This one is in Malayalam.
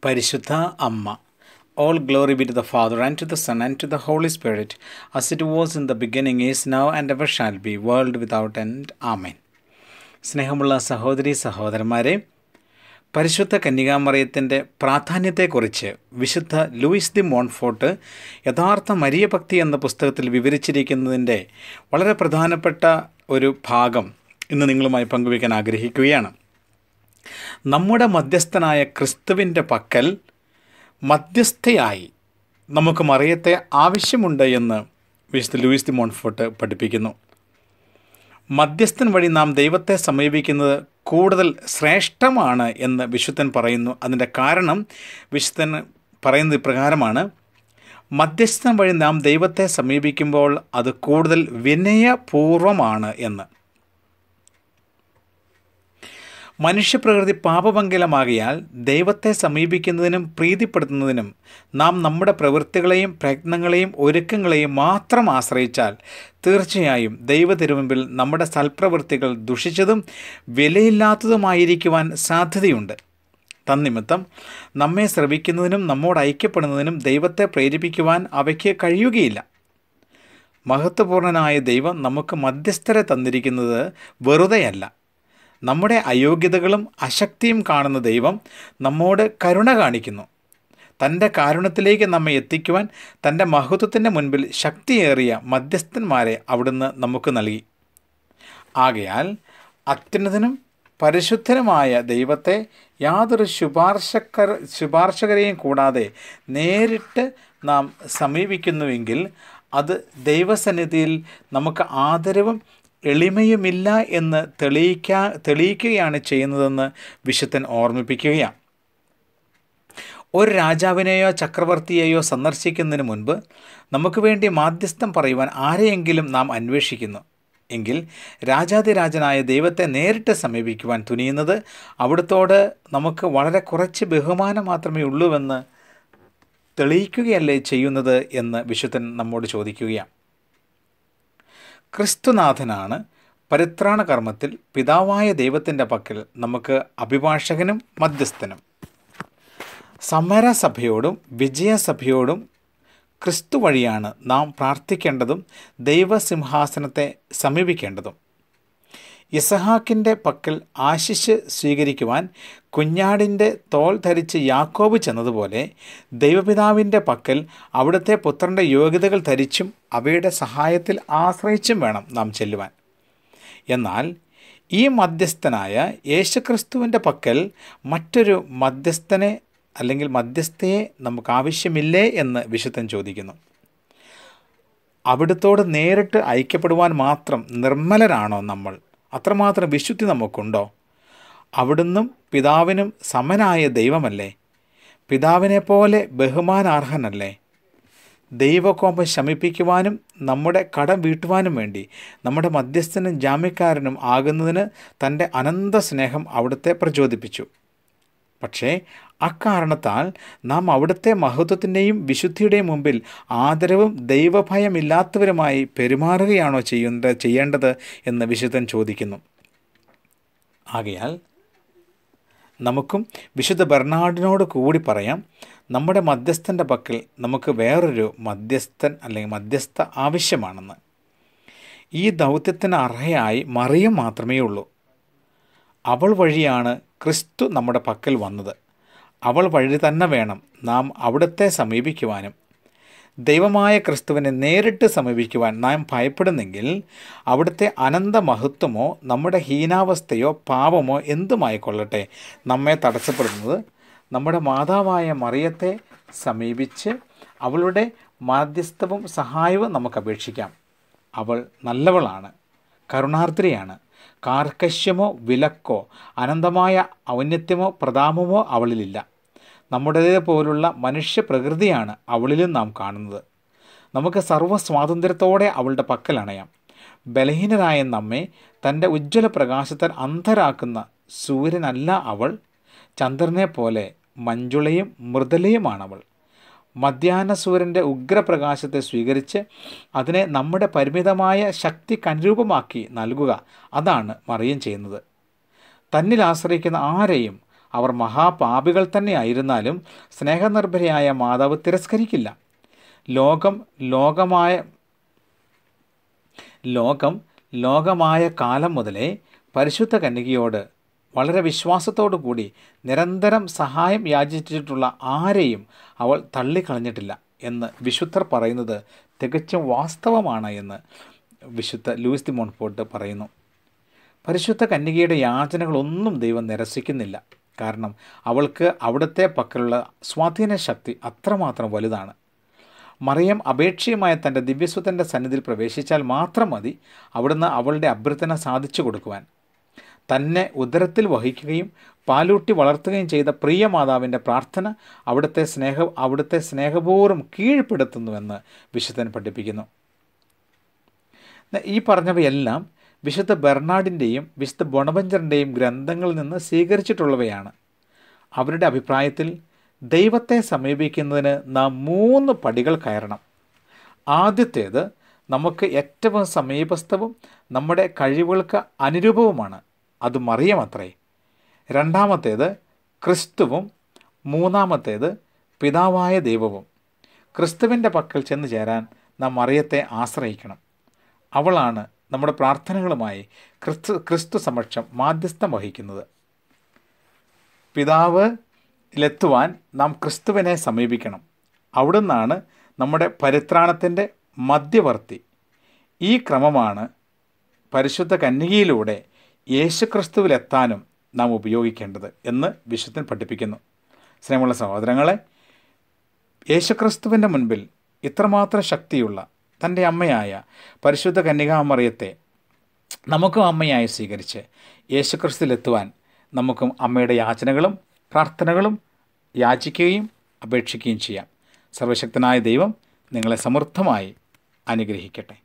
പരിശുദ്ധ അമ്മ. All glory be to the Father, and to the Son, and to the Holy Spirit, as it was in the beginning, is now, and ever shall be, world without end. Amen. സ്നേഹമുള്ള സഹോദരി സഹോദരന്മാരെ, പരിശുദ്ധ കന്യകാമറിയത്തിൻ്റെ പ്രാധാന്യത്തെക്കുറിച്ച് വിശുദ്ധ ലൂയിസ് ദി മോൺഫോർട്ട് യഥാർത്ഥ മരിയഭക്തി എന്ന പുസ്തകത്തിൽ വിവരിച്ചിരിക്കുന്നതിൻ്റെ വളരെ പ്രധാനപ്പെട്ട ഒരു ഭാഗം ഇന്ന് നിങ്ങളുമായി പങ്കുവയ്ക്കാൻ ആഗ്രഹിക്കുകയാണ്. നമ്മുടെ മധ്യസ്ഥനായ ക്രിസ്തുവിൻ്റെ പക്കൽ മധ്യസ്ഥയായി നമുക്ക് മറിയത്തെ ആവശ്യമുണ്ട് എന്ന് വിശുദ്ധ ലൂയിസ് ദി മോൺഫോർട്ട് പഠിപ്പിക്കുന്നു. മധ്യസ്ഥൻ വഴി നാം ദൈവത്തെ സമീപിക്കുന്നത് കൂടുതൽ ശ്രേഷ്ഠമാണ് എന്ന് വിശുദ്ധൻ പറയുന്നു. അതിൻ്റെ കാരണം വിശുദ്ധൻ പറയുന്നത് ഇപ്രകാരമാണ്: മധ്യസ്ഥൻ വഴി നാം ദൈവത്തെ സമീപിക്കുമ്പോൾ അത് കൂടുതൽ വിനയപൂർവമാണ് എന്ന്. മനുഷ്യപ്രകൃതി പാപമംഗലമാകിയാൽ ദൈവത്തെ സമീപിക്കുന്നതിനും പ്രീതിപ്പെടുത്തുന്നതിനും നാം നമ്മുടെ പ്രവൃത്തികളെയും പ്രയത്നങ്ങളെയും ഒരുക്കങ്ങളെയും മാത്രം ആശ്രയിച്ചാൽ തീർച്ചയായും ദൈവതിരുമുമ്പിൽ നമ്മുടെ സൽപ്രവൃത്തികൾ ദുഷിച്ചതും വിലയില്ലാത്തതുമായിരിക്കുവാൻ സാധ്യതയുണ്ട്. തന്നിമിത്തം നമ്മെ ശ്രവിക്കുന്നതിനും നമ്മോട് ഐക്യപ്പെടുന്നതിനും ദൈവത്തെ പ്രേരിപ്പിക്കുവാൻ അവയ്ക്ക് കഴിയുകയില്ല. മഹത്വപൂർണനായ ദൈവം നമുക്ക് മധ്യസ്ഥരെ തന്നിരിക്കുന്നത് വെറുതെയല്ല. നമ്മുടെ അയോഗ്യതകളും അശക്തിയും കാണുന്ന ദൈവം നമ്മോട് കരുണ കാണിക്കുന്നു. തൻ്റെ കാരുണ്യത്തിലേക്ക് നമ്മെ എത്തിക്കുവാൻ തൻ്റെ മഹത്വത്തിൻ്റെ മുൻപിൽ ശക്തിയേറിയ മധ്യസ്ഥന്മാരെ അവിടുന്ന് നമുക്ക് നൽകി. ആകയാൽ അത്യുന്നതനും പരിശുദ്ധനുമായ ദൈവത്തെ യാതൊരു ശുപാർശകരെയും കൂടാതെ നേരിട്ട് നാം സമീപിക്കുന്നുവെങ്കിൽ അത് ദൈവസന്നിധിയിൽ നമുക്ക് ആദരവും എളിമയുമില്ല എന്ന് തെളിയിക്കുകയാണ് ചെയ്യുന്നതെന്ന് വിശുദ്ധൻ ഓർമ്മിപ്പിക്കുകയാണ്. ഒരു രാജാവിനെയോ ചക്രവർത്തിയെയോ സന്ദർശിക്കുന്നതിന് മുൻപ് നമുക്ക് വേണ്ടി മാധ്യസ്ഥം പറയുവാൻ ആരെയെങ്കിലും നാം അന്വേഷിക്കുന്നു എങ്കിൽ രാജാതിരാജനായ ദൈവത്തെ നേരിട്ട് സമീപിക്കുവാൻ തുനിയുന്നത് അവിടുത്തോട് നമുക്ക് വളരെ കുറച്ച് ബഹുമാനം മാത്രമേ ഉള്ളൂവെന്ന് തെളിയിക്കുകയല്ലേ ചെയ്യുന്നത് എന്ന് വിശുദ്ധൻ നമ്മോട് ചോദിക്കുകയാണ്. ക്രിസ്തുനാഥനാണ് പരിത്രാണ കർമ്മത്തിൽ പിതാവായ ദൈവത്തിൻ്റെ പക്കൽ നമുക്ക് അഭിഭാഷകനും മധ്യസ്ഥനും. സമരസഭയോടും വിജയസഭയോടും ക്രിസ്തു വഴിയാണ് നാം പ്രാർത്ഥിക്കേണ്ടതും ദൈവസിംഹാസനത്തെ സമീപിക്കേണ്ടതും. ഇസഹാക്കിൻ്റെ പക്കൽ ആശിഷ് സ്വീകരിക്കുവാൻ കുഞ്ഞാടിൻ്റെ തോൾ ധരിച്ച് യാക്കോബ് ചെന്നതുപോലെ ദൈവപിതാവിൻ്റെ പക്കൽ അവിടുത്തെ പുത്രൻ്റെ യോഗ്യതകൾ ധരിച്ചും അവയുടെ സഹായത്തിൽ ആശ്രയിച്ചും വേണം നാം ചെല്ലുവാൻ. എന്നാൽ ഈ മധ്യസ്ഥനായ യേശുക്രിസ്തുവിൻ്റെ പക്കൽ മറ്റൊരു മധ്യസ്ഥനെ അല്ലെങ്കിൽ മധ്യസ്ഥയെ നമുക്ക് ആവശ്യമില്ലേ എന്ന് വിശുദ്ധൻ ചോദിക്കുന്നു. അവിടുത്തോട് നേരിട്ട് ഐക്യപ്പെടുവാൻ മാത്രം നിർമ്മലരാണോ നമ്മൾ? അത്രമാത്രം വിശുദ്ധി നമുക്കുണ്ടോ? അവിടുന്നും പിതാവിനും സമനായ ദൈവമല്ലേ? പിതാവിനെപ്പോലെ ബഹുമാനാർഹനല്ലേ? ദൈവകോപം ശമിപ്പിക്കുവാനും നമ്മുടെ കടം വീട്ടുവാനും വേണ്ടി നമ്മുടെ മധ്യസ്ഥനും ജാമ്യക്കാരനും ആകുന്നതിന് തൻ്റെ അനന്ത സ്നേഹം അവിടുത്തെ പ്രചോദിപ്പിച്ചു. പക്ഷേ അക്കാരണത്താൽ നാം അവിടുത്തെ മഹത്വത്തിൻ്റെയും മുമ്പിൽ ആദരവും ദൈവഭയമില്ലാത്തവരുമായി പെരുമാറുകയാണോ ചെയ്യേണ്ടത് എന്ന് വിശുദ്ധൻ ചോദിക്കുന്നു. ആകയാൽ നമുക്കും വിശുദ്ധ ബെർണാഡിനോട് കൂടി പറയാം, നമ്മുടെ മധ്യസ്ഥൻ്റെ പക്കൽ നമുക്ക് വേറൊരു മധ്യസ്ഥൻ അല്ലെങ്കിൽ മധ്യസ്ഥ ആവശ്യമാണെന്ന്. ഈ ദൗത്യത്തിന് അർഹയായി മറിയം മാത്രമേ ഉള്ളൂ. അവൾ വഴിയാണ് ക്രിസ്തു നമ്മുടെ പക്കൽ വന്നത്. അവൾ വഴി തന്നെ വേണം നാം അവിടുത്തെ സമീപിക്കുവാനും. ദൈവമായ ക്രിസ്തുവിനെ നേരിട്ട് സമീപിക്കുവാൻ നാം ഭയപ്പെടുന്നെങ്കിൽ അവിടുത്തെ അനന്ത മഹത്വമോ നമ്മുടെ ഹീനാവസ്ഥയോ പാപമോ എന്തുമായിക്കൊള്ളട്ടെ നമ്മെ തടസ്സപ്പെടുന്നത് നമ്മുടെ മാതാവായ മറിയത്തെ സമീപിച്ച് അവളുടെ മാധ്യസ്ഥവും സഹായവും നമുക്ക് അപേക്ഷിക്കാം. അവൾ നല്ലവളാണ്, കരുണാർദ്രയാണ്. കാർക്കശ്യമോ വിലക്കോ അനന്തമായ ഔന്നത്യമോ പ്രതാപമോ അവളിലില്ല. നമ്മുടേതുപോലുള്ള മനുഷ്യ പ്രകൃതിയാണ് അവളിലും നാം കാണുന്നത്. നമുക്ക് സർവ്വസ്വാതന്ത്ര്യത്തോടെ അവളുടെ പക്കൽ അണയാം. ബലഹീനരായ നമ്മെ തൻ്റെ ഉജ്ജ്വല പ്രകാശത്താൽ അന്ധരാക്കുന്ന സൂര്യനല്ല അവൾ. ചന്ദ്രനെ പോലെ മഞ്ജുളയും മൃദുലയുമാണവൾ. മധ്യാഹ്ന സൂര്യൻ്റെ ഉഗ്രപ്രകാശത്തെ സ്വീകരിച്ച് അതിനെ നമ്മുടെ പരിമിതമായ ശക്തിക്കനുരൂപമാക്കി നൽകുക, അതാണ് മറിയം ചെയ്യുന്നത്. തന്നിൽ ആശ്രയിക്കുന്ന ആരെയും അവർ മഹാപാപികൾ തന്നെ ആയിരുന്നാലും സ്നേഹനിർഭരയായ മാതാവ് തിരസ്കരിക്കില്ല. ലോകമായ കാലം മുതലേ പരിശുദ്ധ കന്യകയോട് വളരെ വിശ്വാസത്തോടു കൂടി നിരന്തരം സഹായം യാചിച്ചിട്ടുള്ള ആരെയും അവൾ തള്ളിക്കളഞ്ഞിട്ടില്ല എന്ന് വിശുദ്ധർ പറയുന്നത് തികച്ചും വാസ്തവമാണ് എന്ന് വിശുദ്ധ ലൂയിസ് ദി മോൺഫോർട്ട് പറയുന്നു. പരിശുദ്ധ കന്യകയുടെ യാചനകളൊന്നും ദൈവം നിരസിക്കുന്നില്ല. കാരണം അവൾക്ക് അവിടുത്തെ പക്കലുള്ള സ്വാധീന ശക്തി അത്രമാത്രം വലുതാണ്. മറിയം അപേക്ഷയുമായ തൻ്റെ ദിവ്യസുതൻ്റെ സന്നിധിയിൽ പ്രവേശിച്ചാൽ മാത്രം മതി അവിടുന്ന് അവളുടെ അഭ്യർത്ഥന സാധിച്ചു കൊടുക്കുവാൻ. തന്നെ ഉദരത്തിൽ വഹിക്കുകയും പാലൂട്ടി വളർത്തുകയും ചെയ്ത പ്രിയ മാതാവിൻ്റെ പ്രാർത്ഥന അവിടുത്തെ സ്നേഹപൂർവ്വം കീഴ്പ്പെടുത്തുന്നുവെന്ന് വിശുദ്ധൻ പഠിപ്പിക്കുന്നു. ഈ പറഞ്ഞവയെല്ലാം വിശുദ്ധ ബെർണാഡിൻ്റെയും വിശുദ്ധ ബൊണവഞ്ചറിൻ്റെയും ഗ്രന്ഥങ്ങളിൽ നിന്ന് സ്വീകരിച്ചിട്ടുള്ളവയാണ്. അവരുടെ അഭിപ്രായത്തിൽ ദൈവത്തെ സമീപിക്കുന്നതിന് നാം 3 പടികൾ കയറണം. ആദ്യത്തേത് നമുക്ക് ഏറ്റവും സമീപസ്ഥവും നമ്മുടെ കഴിവുകൾക്ക് അനുരൂപവുമാണ്. അത് മറിയമത്രേ. രണ്ടാമത്തേത് ക്രിസ്തുവും. മൂന്നാമത്തേത് പിതാവായ ദൈവവും. ക്രിസ്തുവിൻ്റെ പക്കൽ ചെന്ന് ചേരാൻ നാം മറിയത്തെ ആശ്രയിക്കണം. അവളാണ് നമ്മുടെ പ്രാർത്ഥനകളുമായി ക്രിസ്തു സമക്ഷം മാധ്യസ്ഥം വഹിക്കുന്നത്. പിതാവിലെത്തുവാൻ നാം ക്രിസ്തുവിനെ സമീപിക്കണം. അവിടുന്നാണ് നമ്മുടെ പരിത്രാണത്തിൻ്റെ മധ്യവർത്തി. ഈ ക്രമമാണ് പരിശുദ്ധ കന്യകയിലൂടെ യേശുക്രിസ്തുവിലെത്താനും നാം ഉപയോഗിക്കേണ്ടത് എന്ന് വിശുദ്ധൻ പഠിപ്പിക്കുന്നു. സ്നേഹമുള്ള സഹോദരങ്ങളെ, യേശുക്രിസ്തുവിൻ്റെ മുൻപിൽ ഇത്രമാത്രം ശക്തിയുള്ള തൻ്റെ അമ്മയായ പരിശുദ്ധ കന്യകാമറിയത്തെ നമുക്കും അമ്മയായി സ്വീകരിച്ച് യേശുക്രിസ്തുവിലെത്തുവാൻ നമുക്കും അമ്മയുടെ യാചനകളും പ്രാർത്ഥനകളും യാചിക്കുകയും അപേക്ഷിക്കുകയും ചെയ്യാം. സർവശക്തനായ ദൈവം നിങ്ങളെ സമൃദ്ധമായി അനുഗ്രഹിക്കട്ടെ.